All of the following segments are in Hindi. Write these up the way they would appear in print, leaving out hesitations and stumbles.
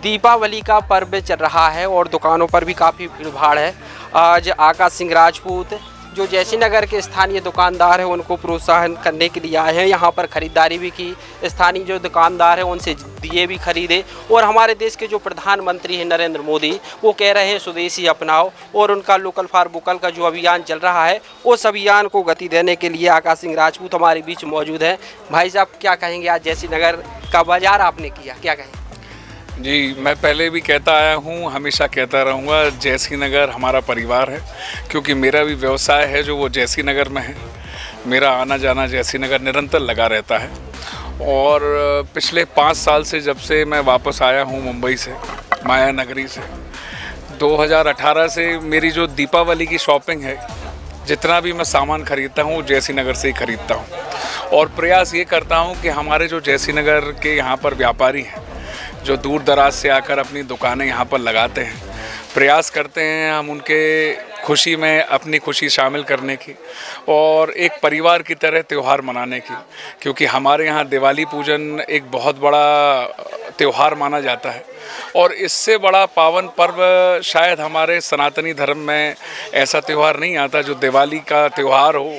दीपावली का पर्व चल रहा है और दुकानों पर भी काफ़ी भीड़ भाड़ है। आज आकाश सिंह राजपूत जो जैसी नगर के स्थानीय दुकानदार हैं उनको प्रोत्साहन करने के लिए आए हैं। यहाँ पर ख़रीदारी भी की, स्थानीय जो दुकानदार हैं उनसे दिए भी खरीदे। और हमारे देश के जो प्रधानमंत्री हैं नरेंद्र मोदी, वो कह रहे हैं स्वदेशी अपनाओ, और उनका लोकल फॉर वोकल का जो अभियान चल रहा है उस अभियान को गति देने के लिए आकाश सिंह राजपूत हमारे बीच मौजूद हैं। भाई साहब, क्या कहेंगे, आज जैसी नगर का बाजार आपने किया, क्या कहेंगे? जी, मैं पहले भी कहता आया हूँ, हमेशा कहता रहूँगा, जैसी नगर हमारा परिवार है, क्योंकि मेरा भी व्यवसाय है जो वो जैसी नगर में है। मेरा आना जाना जैसी नगर निरंतर लगा रहता है। और पिछले 5 साल से जब से मैं वापस आया हूँ मुंबई से, माया नगरी से, 2018 से मेरी जो दीपावली की शॉपिंग है, जितना भी मैं सामान खरीदता हूँ जैसी नगर से ही खरीदता हूँ। और प्रयास ये करता हूँ कि हमारे जो जैसी नगर के यहाँ पर व्यापारी हैं, जो दूर दराज से आकर अपनी दुकानें यहाँ पर लगाते हैं, प्रयास करते हैं हम उनके खुशी में अपनी खुशी शामिल करने की और एक परिवार की तरह त्यौहार मनाने की, क्योंकि हमारे यहाँ दिवाली पूजन एक बहुत बड़ा त्यौहार माना जाता है। और इससे बड़ा पावन पर्व शायद हमारे सनातनी धर्म में ऐसा त्यौहार नहीं आता जो दिवाली का त्यौहार हो,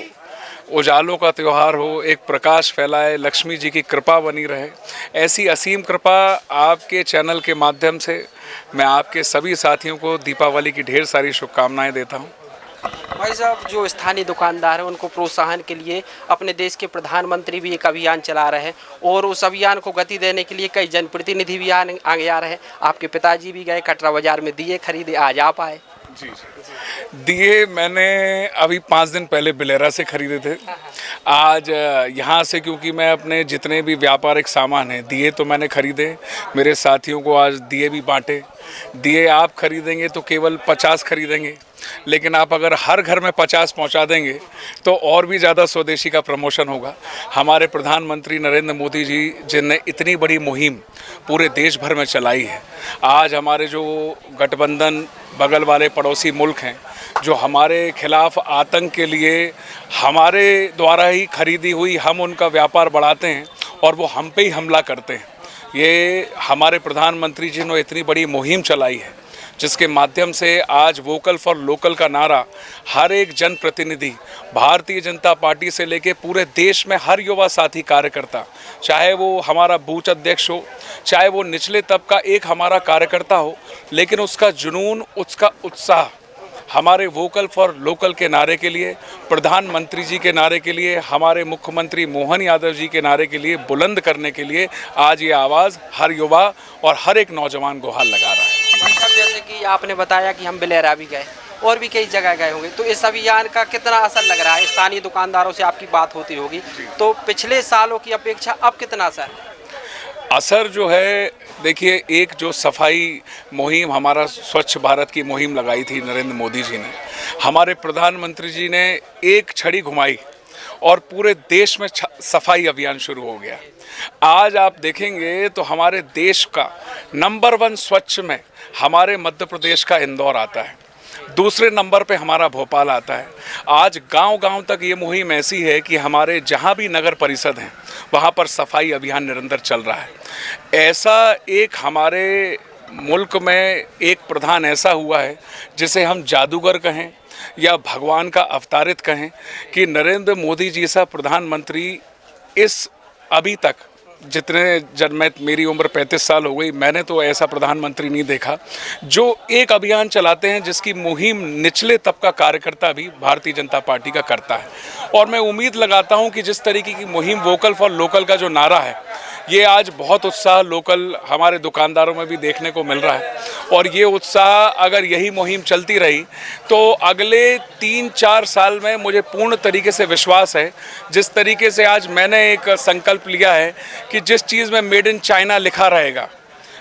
उजालों का त्यौहार हो, एक प्रकाश फैलाए, लक्ष्मी जी की कृपा बनी रहे। ऐसी असीम कृपा आपके चैनल के माध्यम से मैं आपके सभी साथियों को दीपावली की ढेर सारी शुभकामनाएं देता हूं। भाई साहब, जो स्थानीय दुकानदार हैं उनको प्रोत्साहन के लिए अपने देश के प्रधानमंत्री भी एक अभियान चला रहे हैं और उस अभियान को गति देने के लिए कई जनप्रतिनिधि भी आगे आ रहे हैं। आपके पिताजी भी गए कटरा बाजार में दिए खरीदे, आज आप आए। जी, दिए मैंने अभी 5 दिन पहले बिलेरा से खरीदे थे। आज यहाँ से, क्योंकि मैं अपने जितने भी व्यापारिक सामान हैं, दिए तो मैंने खरीदे, मेरे साथियों को आज दिए भी बांटे। दिए आप खरीदेंगे तो केवल 50 खरीदेंगे, लेकिन आप अगर हर घर में 50 पहुंचा देंगे तो और भी ज़्यादा स्वदेशी का प्रमोशन होगा। हमारे प्रधानमंत्री नरेंद्र मोदी जी, जिनने इतनी बड़ी मुहिम पूरे देश भर में चलाई है, आज हमारे जो गठबंधन बगल वाले पड़ोसी मुल्क हैं, जो हमारे खिलाफ आतंक के लिए हमारे द्वारा ही खरीदी हुई हम उनका व्यापार बढ़ाते हैं और वो हम पे ही हमला करते हैं। ये हमारे प्रधानमंत्री जी ने इतनी बड़ी मुहिम चलाई है जिसके माध्यम से आज वोकल फॉर लोकल का नारा हर एक जनप्रतिनिधि, भारतीय जनता पार्टी से लेके पूरे देश में हर युवा साथी कार्यकर्ता, चाहे वो हमारा बूथ अध्यक्ष हो, चाहे वो निचले तबका का एक हमारा कार्यकर्ता हो, लेकिन उसका जुनून, उसका उत्साह हमारे वोकल फॉर लोकल के नारे के लिए, प्रधानमंत्री जी के नारे के लिए, हमारे मुख्यमंत्री मोहन यादव जी के नारे के लिए बुलंद करने के लिए आज ये आवाज़ हर युवा और हर एक नौजवान गुहार लगा रहा है। जैसे कि आपने बताया कि हम बिलेरा भी गए और भी कई जगह गए होंगे, तो इस अभियान का कितना असर लग रहा है? स्थानीय दुकानदारों से आपकी बात होती होगी, तो पिछले सालों की अपेक्षा अब कितना असर जो है, देखिए, एक जो सफाई मुहिम, हमारा स्वच्छ भारत की मुहिम लगाई थी नरेंद्र मोदी जी ने, हमारे प्रधानमंत्री जी ने एक छड़ी घुमाई और पूरे देश में सफाई अभियान शुरू हो गया। आज आप देखेंगे तो हमारे देश का नंबर 1 स्वच्छ में हमारे मध्य प्रदेश का इंदौर आता है, दूसरे नंबर पे हमारा भोपाल आता है। आज गांव-गांव तक ये मुहिम ऐसी है कि हमारे जहां भी नगर परिषद हैं वहां पर सफाई अभियान निरंतर चल रहा है। ऐसा एक हमारे मुल्क में एक प्रधान ऐसा हुआ है जिसे हम जादूगर कहें या भगवान का अवतारित कहें, कि नरेंद्र मोदी जी सा प्रधानमंत्री इस अभी तक जितने मेरी उम्र 35 साल हो गई, मैंने तो ऐसा प्रधानमंत्री नहीं देखा जो एक अभियान चलाते हैं जिसकी मुहिम निचले तबका कार्यकर्ता भी भारतीय जनता पार्टी का करता है। और मैं उम्मीद लगाता हूं कि जिस तरीके की मुहिम वोकल फॉर लोकल का जो नारा है, ये आज बहुत उत्साह लोकल हमारे दुकानदारों में भी देखने को मिल रहा है। और ये उत्साह, अगर यही मुहिम चलती रही तो अगले 3-4 साल में मुझे पूर्ण तरीके से विश्वास है, जिस तरीके से आज मैंने एक संकल्प लिया है कि जिस चीज़ में मेड इन चाइना लिखा रहेगा,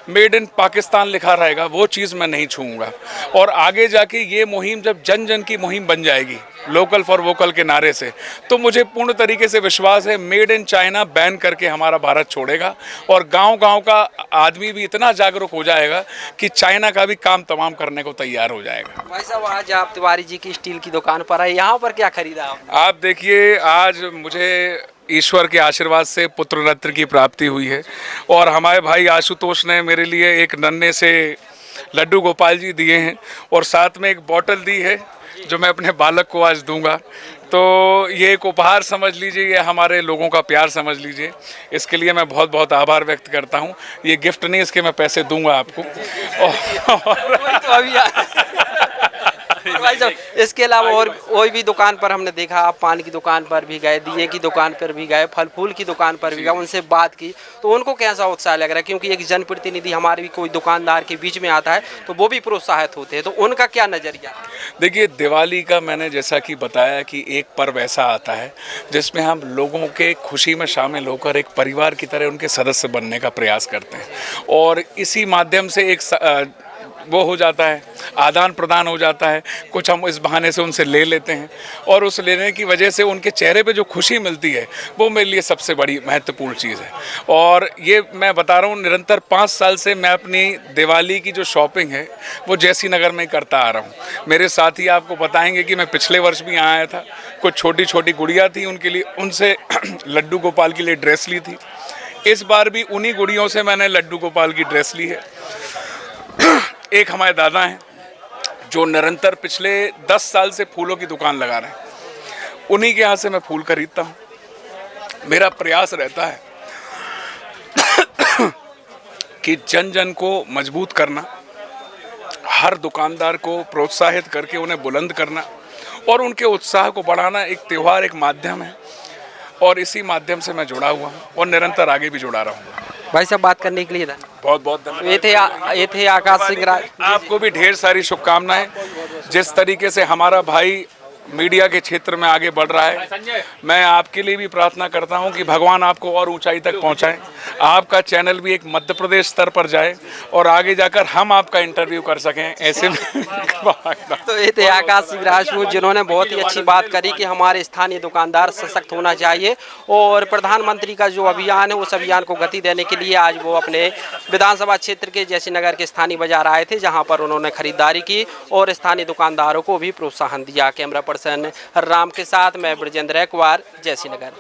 मेड इन पाकिस्तान लिखा रहेगा, वो चीज़ मैं नहीं छूऊंगा। और आगे जाके ये मुहिम जब जन जन की मुहिम बन जाएगी लोकल फॉर वोकल के नारे से, तो मुझे पूर्ण तरीके से विश्वास है मेड इन चाइना बैन करके हमारा भारत छोड़ेगा और गांव-गांव का आदमी भी इतना जागरूक हो जाएगा कि चाइना का भी काम तमाम करने को तैयार हो जाएगा। भाई साहब, आज आप तिवारी जी की स्टील की दुकान पर आए, यहाँ पर क्या खरीदा आपने? आप देखिए, आज मुझे ईश्वर के आशीर्वाद से पुत्र रत्न की प्राप्ति हुई है। और हमारे भाई आशुतोष ने मेरे लिए एक नन्हे से लड्डू गोपाल जी दिए हैं और साथ में एक बॉटल दी है जो मैं अपने बालक को आज दूंगा। तो ये एक उपहार समझ लीजिए, ये हमारे लोगों का प्यार समझ लीजिए। इसके लिए मैं बहुत बहुत आभार व्यक्त करता हूँ। ये गिफ्ट नहीं, इसके मैं पैसे दूंगा आपको। भाई साहब, इसके अलावा और भी दुकान पर हमने देखा, आप पान की दुकान पर भी गए, दिए की दुकान पर भी गए, फल फूल की दुकान पर भी गए, उनसे बात की तो उनको कैसा उत्साह लग रहा है? क्योंकि एक जनप्रतिनिधि हमारे भी कोई दुकानदार के बीच में आता है तो वो भी प्रोत्साहित होते हैं, तो उनका क्या नज़रिया? देखिए, दिवाली का मैंने जैसा कि बताया कि एक पर्व ऐसा आता है जिसमें हम लोगों के खुशी में शामिल होकर एक परिवार की तरह उनके सदस्य बनने का प्रयास करते हैं और इसी माध्यम से एक वो हो जाता है, आदान प्रदान हो जाता है। कुछ हम इस बहाने से उनसे ले लेते हैं और उस लेने की वजह से उनके चेहरे पे जो खुशी मिलती है वो मेरे लिए सबसे बड़ी महत्वपूर्ण चीज़ है। और ये मैं बता रहा हूँ, निरंतर 5 साल से मैं अपनी दिवाली की जो शॉपिंग है वो जैसी नगर में करता आ रहा हूँ। मेरे साथी आपको बताएंगे कि मैं पिछले वर्ष भी यहाँ आया था, कुछ छोटी छोटी गुड़िया थी, उनके लिए उनसे लड्डू गोपाल के लिए ड्रेस ली थी। इस बार भी उन्हीं गुड़ियों से मैंने लड्डू गोपाल की ड्रेस ली है। एक हमारे दादा हैं जो निरंतर पिछले 10 साल से फूलों की दुकान लगा रहे हैं, उन्हीं के यहाँ से मैं फूल खरीदता हूँ। मेरा प्रयास रहता है कि जन जन को मजबूत करना, हर दुकानदार को प्रोत्साहित करके उन्हें बुलंद करना और उनके उत्साह को बढ़ाना। एक त्यौहार एक माध्यम है और इसी माध्यम से मैं जुड़ा हुआ हूँ और निरंतर आगे भी जुड़ा रहूँगा। भाई साहब, बात करने के लिए बहुत बहुत धन्यवाद। ये थे आकाश सिंह राज। आपको भी ढेर सारी शुभकामनाएं। जिस तरीके से हमारा भाई मीडिया के क्षेत्र में आगे बढ़ रहा है, मैं आपके लिए भी प्रार्थना करता हूं कि भगवान आपको और ऊंचाई तक पहुंचाए, आपका चैनल भी एक मध्य प्रदेश स्तर पर जाए और आगे जाकर हम आपका इंटरव्यू कर सकें ऐसे में। तो ये थे आकाश सिंह राजपूत, जिन्होंने बहुत ही अच्छी बात करी कि हमारे स्थानीय दुकानदार सशक्त होना चाहिए और प्रधानमंत्री का जो अभियान है उस अभियान को गति देने के लिए आज वो अपने विधानसभा क्षेत्र के जैसी नगर के स्थानीय बाजार आए थे, जहाँ पर उन्होंने खरीदारी की और स्थानीय दुकानदारों को भी प्रोत्साहन दिया। कैमरा पर्सन राम के साथ मैं ब्रजेंद्र कुमार, जैसी नगर।